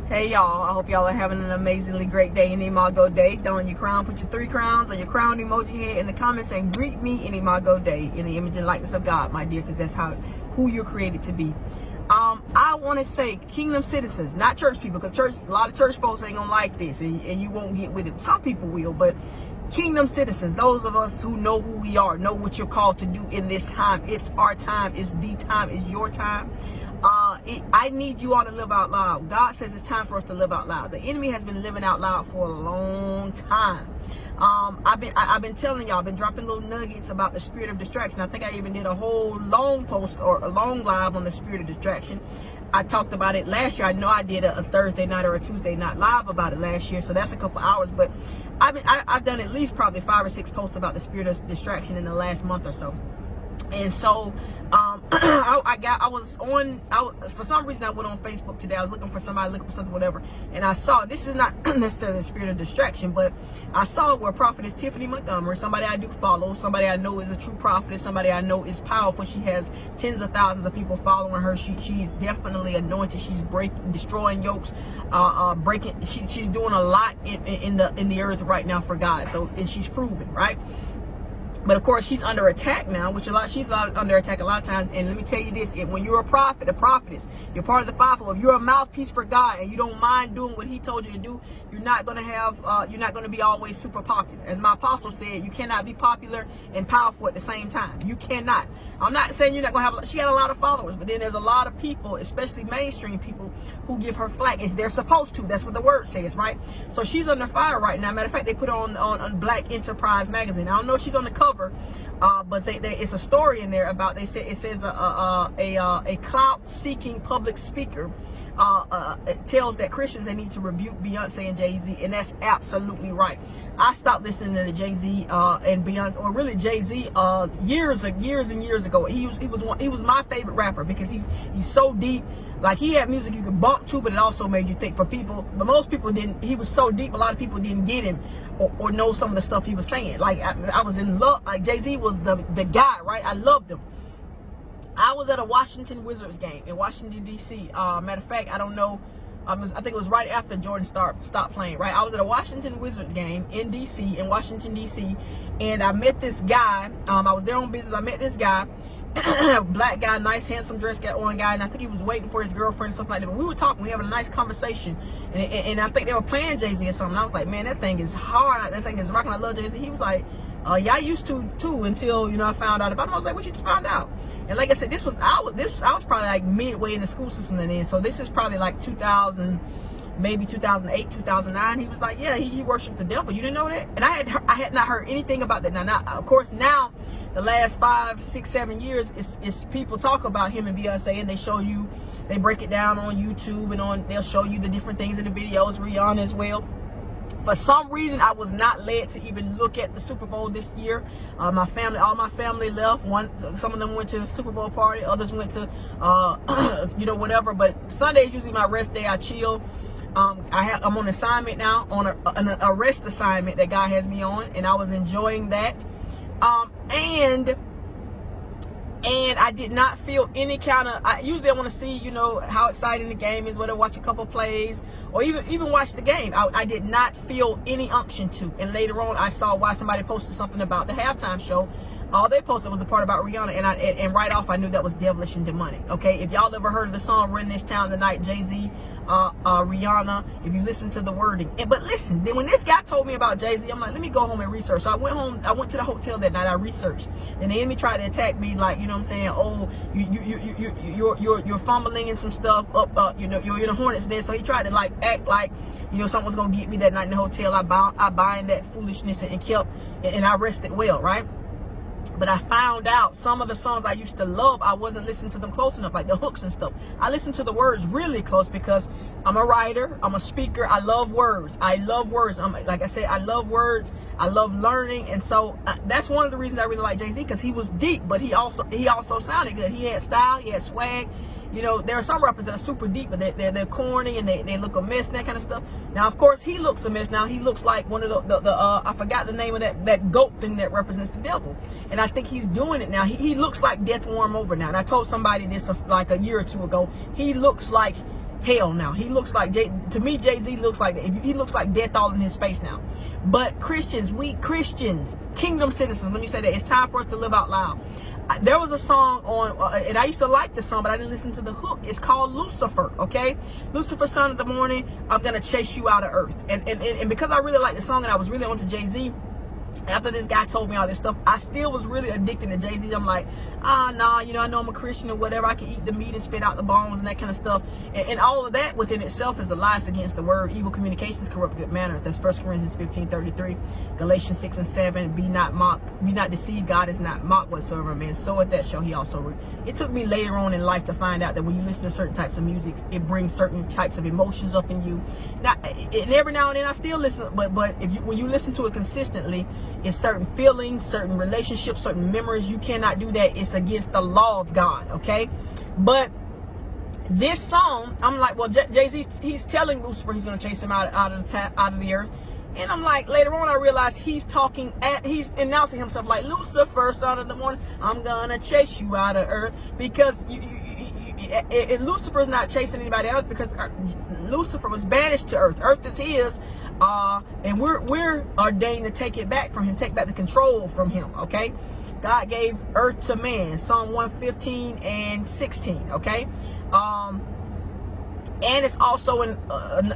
Hey y'all, I hope y'all are having an amazingly great day in Imago Day. Don your crown, put your 3 crowns on your crown emoji head in the comments and greet me in Imago Day in the image and likeness of God, my dear, because that's who you're created to be. I want to say kingdom citizens, not church people, because a lot of church folks ain't gonna like this and you won't get with it. Some people will, but kingdom citizens, those of us who know who we are, know what you're called to do in this time. It's our time, it's the time, it's your time. I need you all to live out loud. God says it's time for us to live out loud. The enemy has been living out loud for a long time. I've been telling y'all, I've been dropping little nuggets about the spirit of distraction. I think I even did a whole long post or a long live on the spirit of distraction. I talked about it last year. I know I did a Thursday night or a Tuesday night live about it last year, so that's a couple hours. But I've done at least probably 5 or 6 posts about the spirit of distraction in the last month or so. And so for some reason I went on Facebook today. I was looking for something, whatever, and I saw, this is not necessarily the spirit of distraction, but I saw where prophetess Tiffany Montgomery, somebody I do follow, somebody I know is a true prophetess, somebody I know is powerful. She has tens of thousands of people following her. She's definitely anointed. She's destroying yokes, she's doing a lot in the earth right now for God. So, and she's proven, right? But of course, she's under attack now, she's under attack a lot of times. And let me tell you this: when you're a prophet, a prophetess, you're part of the fivefold. If you're a mouthpiece for God and you don't mind doing what He told you to do, you're not going to be always super popular. As my apostle said, you cannot be popular and powerful at the same time. You cannot. I'm not saying you're not going to have. She had a lot of followers, but then there's a lot of people, especially mainstream people, who give her flack. They're supposed to. That's what the word says, right? So she's under fire right now. Matter of fact, they put her on Black Enterprise magazine. I don't know if she's on the cover. But it's a story in there about, it says a clout-seeking public speaker tells that Christians, they need to rebuke Beyonce and Jay-Z, and that's absolutely right. I stopped listening to Jay-Z and Beyonce, or really Jay-Z, years and years ago. He was my favorite rapper because he's so deep. Like, he had music you could bump to, but it also made you think. But most people didn't. He was so deep, a lot of people didn't get him or know some of the stuff he was saying. Like, I was in love. Like, Jay-Z was the guy, right? I loved him. I was at a Washington Wizards game in Washington, D.C. Matter of fact, I don't know. I think it was right after Jordan stopped playing, right? I was at a Washington Wizards game in D.C., in Washington, D.C., and I met this guy. I was there on business. I met this guy. Black guy, nice handsome dress on guy, and I think he was waiting for his girlfriend and stuff like that. But we were talking, we having a nice conversation, and I think they were playing Jay-Z or something. I was like, man, that thing is hard, that thing is rocking. I love Jay-Z. He was like, yeah, I used to too, until I found out about him. I was like, what you just found out? And like I said, I was probably like midway in the school system then, so this is probably like 2000, maybe 2008, 2009. He was like, yeah, he worshiped the devil. You didn't know that? And I had not heard anything about that. Now, of course, now the last 5, 6, 7 years, is people talk about him and Beyonce, and they break it down on YouTube, and they'll show you the different things in the videos. Rihanna as well. For some reason, I was not led to even look at the Super Bowl this year. All my family left. Some of them went to the Super Bowl party. Others went to, whatever. But Sunday is usually my rest day. I chill. I'm on assignment now, on an arrest assignment that God has me on, and I was enjoying that. And I did not feel any kind of, usually I want to see, how exciting the game is, whether watch a couple plays or even watch the game. I did not feel any unction to. And later on, I saw why somebody posted something about the halftime show. All they posted was the part about Rihanna, and right off I knew that was devilish and demonic. Okay, if y'all ever heard of the song "Run This Town Tonight," Jay-Z, Rihanna, if you listen to the wording. But listen, then when this guy told me about Jay-Z, I'm like, let me go home and research. So I went to the hotel that night. I researched, and the enemy tried to attack me, like, what I'm saying, oh, you're fumbling in some stuff up, you're in a hornet's nest. So he tried to like act like something was gonna get me that night in the hotel. I bind that foolishness and I rested well, right? But I found out some of the songs I used to love, I wasn't listening to them close enough, like the hooks and stuff. I listen to the words really close because I'm a writer, I'm a speaker, I love words. Like I said, I love words, I love learning, and so that's one of the reasons I really like Jay-Z, because he was deep, but he also sounded good. He had style, he had swag. There are some rappers that are super deep, but they're corny and they look a mess and that kind of stuff. Now, of course, he looks a mess. Now, he looks like one of the I forgot the name of that goat thing that represents the devil. And I think he's doing it now. He looks like Death Warm Over now. And I told somebody this like a year or two ago. He looks like hell now. He looks like, to me, Jay-Z looks like, he looks like death all in his face now. But Christians, we Christians, kingdom citizens, let me say that, it's time for us to live out loud. There was a song on, and I used to like this song, but I didn't listen to the hook. It's called Lucifer, okay? Lucifer, son of the morning, I'm gonna chase you out of earth. And because I really like the song and I was really onto Jay-Z, after this guy told me all this stuff, I still was really addicted to Jay-Z. I'm like, nah, you know, I know I'm a Christian or whatever. I can eat the meat and spit out the bones and that kind of stuff. And all of that within itself is a lie against the word. Evil communications corrupt good manners. That's 1 Corinthians 15:33, Galatians 6 and 7. Be not deceived. God is not mocked whatsoever. Man, so at that show, he also read. It took me later on in life to find out that when you listen to certain types of music, it brings certain types of emotions up in you. Now, and every now and then I still listen, but when you listen to it consistently, it's certain feelings, certain relationships, certain memories. You cannot do that. It's against the law of God, okay? But this song, I'm like, well, Jay-Z, he's telling Lucifer he's going to chase him out of the earth. And I'm like, later on, I realized he's announcing himself like, Lucifer, son of the morning, I'm going to chase you out of earth. Because and Lucifer's not chasing anybody else, because Lucifer was banished to earth. Earth is his, and we're ordained to take it back from him, take back the control from him, okay? God gave earth to man, Psalm 115 and 16, okay? And it's also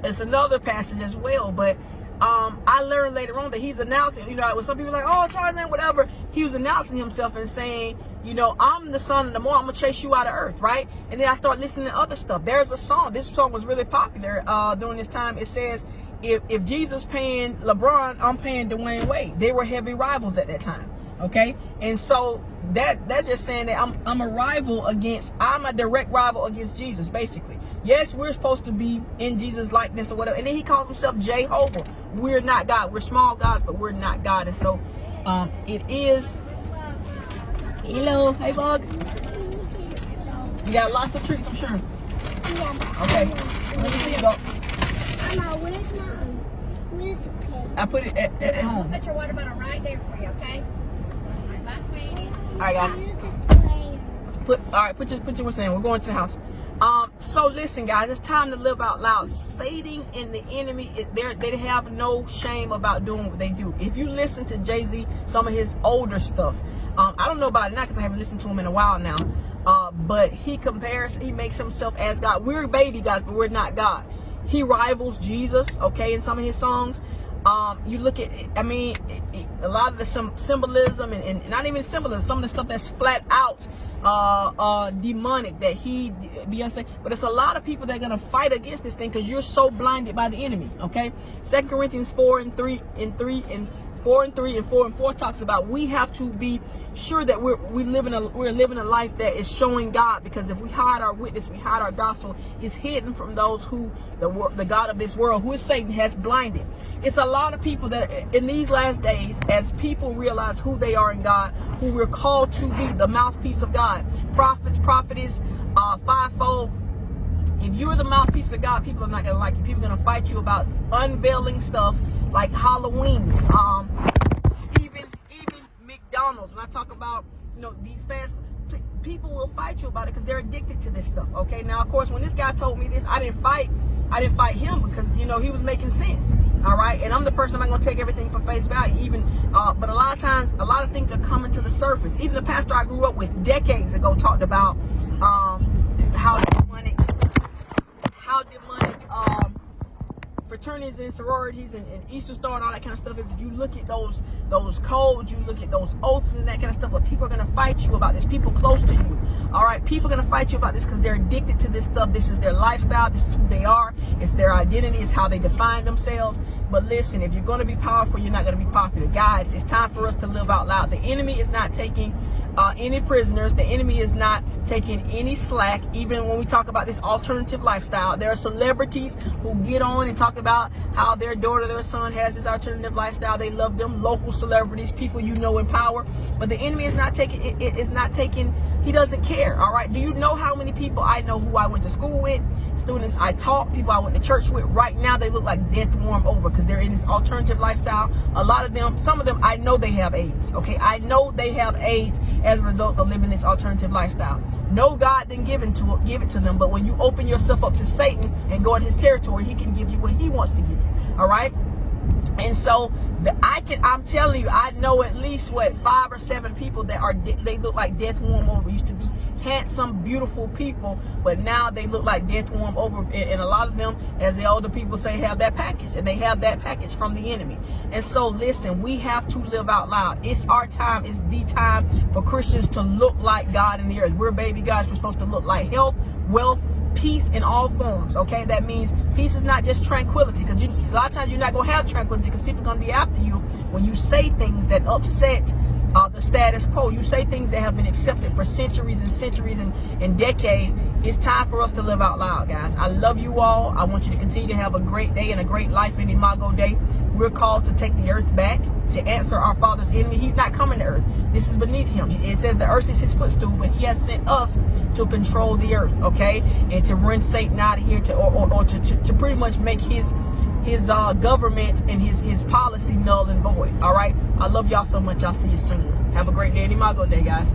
it's another passage as well, but I learned later on that he's announcing, you know, when some people are like, oh, Tarzan, whatever, he was announcing himself and saying, you know, I'm the son of the morning, I'm gonna chase you out of earth, right? And then I start listening to other stuff. There's a song, this song was really popular during this time. It says, if Jesus paying LeBron, I'm paying Dwayne Wade. They were heavy rivals at that time, okay? And so that's just saying that I'm a direct rival against Jesus, basically. Yes, we're supposed to be in Jesus' likeness or whatever. And then he calls himself Jehovah. We're not God. We're small gods, but we're not God. And so it is. Hello. Hey, Bug. You got lots of treats, I'm sure. Yeah. Okay. Let me see you go. Mama, where's my music player? I put it at home. Put your water bottle right there for you, okay? Bye, sweetie. All right, guys. Put your what's name? We're going to the house. So listen, guys, it's time to live out loud. Satan and the enemy, they have no shame about doing what they do. If you listen to Jay-Z, some of his older stuff, I don't know about it now because I haven't listened to him in a while now. But he makes himself as God. We're baby gods, but we're not God. He rivals Jesus, okay, in some of his songs. You look at, I mean, a lot of the symbolism and not even symbolism, some of the stuff that's flat out demonic that Beyonce, but it's a lot of people that are going to fight against this thing because you're so blinded by the enemy, okay? 2 Corinthians 4 and 3 and 4 and 4 talks about we have to be sure that we're living a life that is showing God, because if we hide our witness, we hide our gospel, it's hidden from those who the God of this world, who is Satan, has blinded. It's a lot of people that in these last days, as people realize who they are in God, who we're called to be, the mouthpiece of God, prophets, prophetess, fivefold. If you're the mouthpiece of God, people are not going to like you. People are going to fight you about unveiling stuff like Halloween. Even McDonald's. When I talk about, you know, these fast, people will fight you about it because they're addicted to this stuff. Okay. Now, of course, when this guy told me this, I didn't fight him because, you know, he was making sense. All right. And I'm the person, I'm not going to take everything for face value. But a lot of times, a lot of things are coming to the surface. Even the pastor I grew up with decades ago talked about how demonic fraternities and sororities and Easter Star and all that kind of stuff is. If you look at those codes, you look at those oaths and that kind of stuff, but people are going to fight you about this. People close to you, all right? People are going to fight you about this because they're addicted to this stuff. This is their lifestyle. This is who they are. It's their identity. It's how they define themselves. But listen, if you're going to be powerful, you're not going to be popular. Guys, it's time for us to live out loud. The enemy is not taking any prisoners. The enemy is not taking any slack. Even when we talk about this alternative lifestyle, there are celebrities who get on and talk about how their daughter, their son has this alternative lifestyle. They love them. Local celebrities, people you know in power. But the enemy is not taking He doesn't care, all right? Do you know how many people I know who I went to school with, students I taught, people I went to church with? Right now, they look like death warm over because they're in this alternative lifestyle. A lot of them, some of them, I know they have AIDS, okay? I know they have AIDS as a result of living this alternative lifestyle. No, God didn't give it to them, but when you open yourself up to Satan and go in his territory, he can give you what he wants to give you, all right? And so I'm telling you, I know at least 5 or 7 people that they look like death warm over. Used to be handsome, beautiful people, but now they look like death warm over. And a lot of them, as the older people say, have that package, and they have that package from the enemy. And so listen, we have to live out loud. It's our time. It's the time for Christians to look like God in the earth. We're baby guys. We're supposed to look like health, wealth, peace in all forms. Okay, that means peace is not just tranquility, because a lot of times you're not going to have tranquility because people are going to be after you when you say things that upset the status quo. You say things that have been accepted for centuries and centuries and decades. It's time for us to live out loud, guys. I love you all. I want you to continue to have a great day and a great life in Imago Day. We're called to take the earth back, to answer our Father's enemy. He's not coming to earth. This is beneath him. It says the earth is his footstool, but he has sent us to control the earth, okay? And to run Satan out of here, to pretty much make his government and his policy null and void, all right? I love y'all so much. I'll see you soon. Have a great day in Imago Day, guys.